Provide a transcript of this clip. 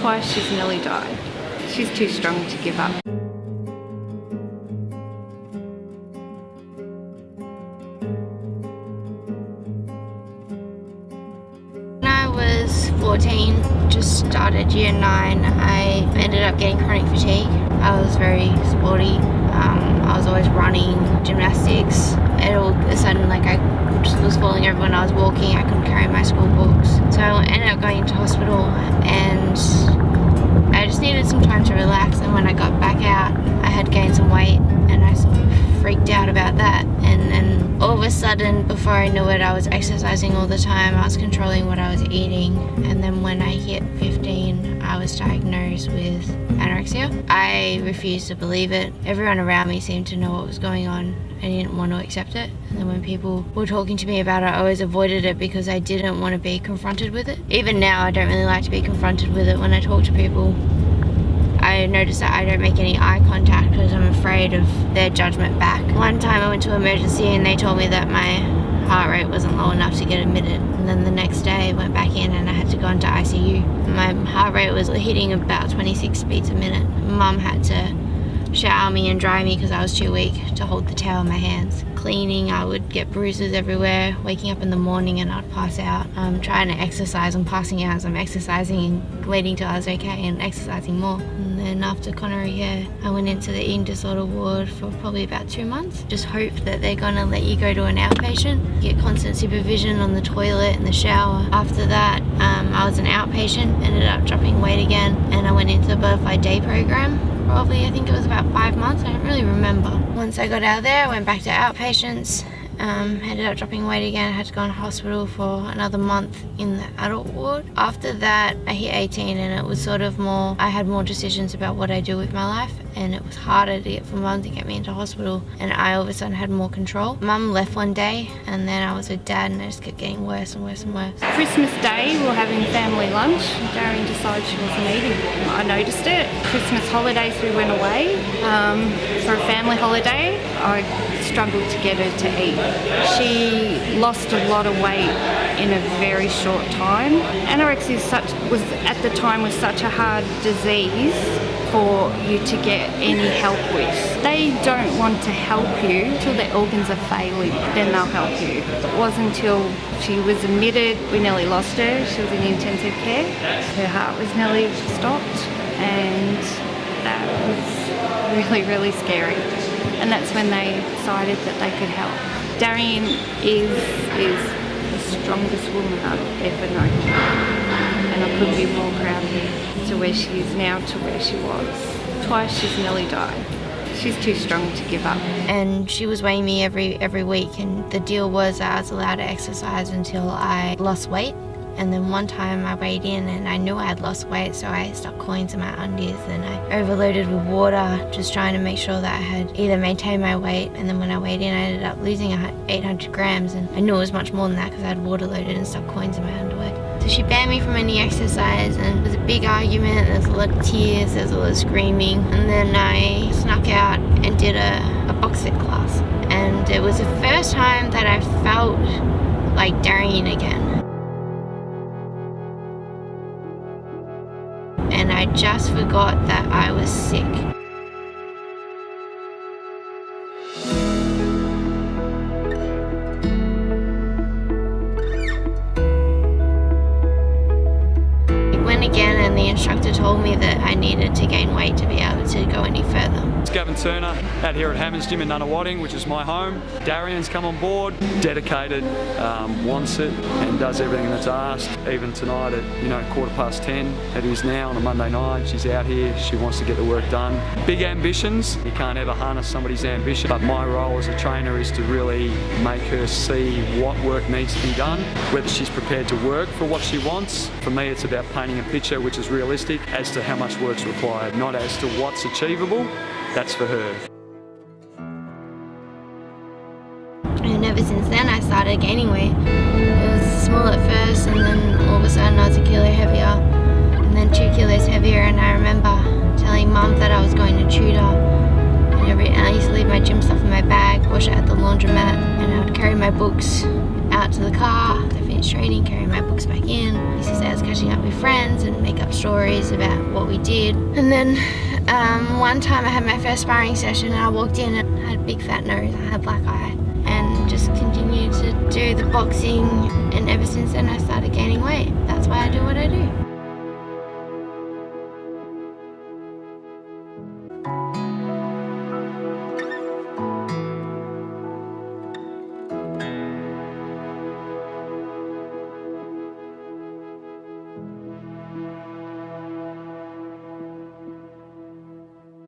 Twice she's nearly died. She's too strong to give up. When I was 14, just started year 9, I ended up getting chronic fatigue. I was very sporty. I was always running, gymnastics. And all of a sudden, like, I just was falling over when I was walking. I couldn't carry my school books. So I ended up going into hospital, and I just needed some time to relax. And when I got back out, I had gained some weight, and I sort of freaked out about that. And then all of a sudden, before I knew it, I was exercising all the time. I was controlling what I was eating. And then when I hit 15, I was diagnosed with anorexia. I refused to believe it. Everyone around me seemed to know what was going on. I didn't want to accept it. And then when people were talking to me about it, I always avoided it because I didn't want to be confronted with it. Even now, I don't really like to be confronted with it. When I talk to people, I notice that I don't make any eye contact because I'm afraid of their judgment back. One time I went to emergency and they told me that my heart rate wasn't low enough to get admitted. And then the next day I went back in and I had to go into ICU. My heart rate was hitting about 26 beats a minute. Mum had to shower me and dry me because I was too weak to hold the towel in my hands. Cleaning, I would get bruises everywhere. Waking up in the morning and I'd pass out. Trying to exercise, I'm passing out as I'm exercising and waiting till I was okay and exercising more. And then after coronary care, I went into the eating disorder ward for probably about 2 months. Just hope that they're gonna let you go to an outpatient, get constant supervision on the toilet and the shower. After that, I was an outpatient, ended up dropping weight again, and I went into the butterfly day program. Probably, I think it was about 5 months, I don't really remember. Once I got out of there, I went back to outpatients, ended up dropping weight again. I had to go in hospital for another month in the adult ward. After that, I hit 18 and it was sort of more, I had more decisions about what I do with my life, and it was harder to get for Mum to get me into hospital, and I all of a sudden had more control. Mum left one day and then I was with Dad, and it just kept getting worse and worse and worse. Christmas Day, we were having family lunch. Darian decided she wasn't eating. I noticed it. Christmas holidays, we went away for a family holiday. I struggled to get her to eat. She lost a lot of weight in a very short time. Anorexia was at the time such a hard disease for you to get any help with. They don't want to help you until their organs are failing, then they'll help you. It wasn't until she was admitted, we nearly lost her. She was in intensive care. Her heart was nearly stopped, and that was really, really scary. And that's when they decided that they could help. Darian is the strongest woman I've ever known. And I couldn't be more proud of her, to where she is now to where she was. Twice she's nearly died. She's too strong to give up. And she was weighing me every week, and the deal was I was allowed to exercise until I lost weight. And then one time I weighed in and I knew I had lost weight, so I stuck coins in my undies and I overloaded with water, just trying to make sure that I had either maintained my weight. And then when I weighed in, I ended up losing 800 grams, and I knew it was much more than that because I had water loaded and stuck coins in my underwear. So she banned me from any exercise, and it was a big argument. There was a lot of tears, there was a lot of screaming, and then I snuck out and did a box fit class. And it was the first time that I felt like Darian again. And I just forgot that I was sick. I went again, and the instructor told me that I needed to gain weight to be able to go any further. It's Gavin Turner out here at Hammond's Gym in Nunawading, which is my home. Darian's come on board, dedicated, wants it, and does everything that's asked. Even tonight at 10:15, it is now on a Monday night. She's out here, she wants to get the work done. Big ambitions, you can't ever harness somebody's ambition, but my role as a trainer is to really make her see what work needs to be done, whether she's prepared to work for what she wants. For me, it's about painting a picture which is realistic as to how much work's required, not as to what's achievable. That's for her. And ever since then, I started gaining weight. It was small at first, and then all of a sudden I was 1 kilo heavier, and then 2 kilos heavier. And I remember telling Mum that I was going to tutor, and I used to leave my gym stuff in my bag, wash it at the laundromat, and I would carry my books out to the car. I finished finish training, carry my books back in. He used to say I was catching up with friends and make up stories about what we did. And then one time I had my first sparring session and I walked in and I had a big fat nose, I had black eye, and just continued to do the boxing, and ever since then I started gaining weight. That's why I do what I do.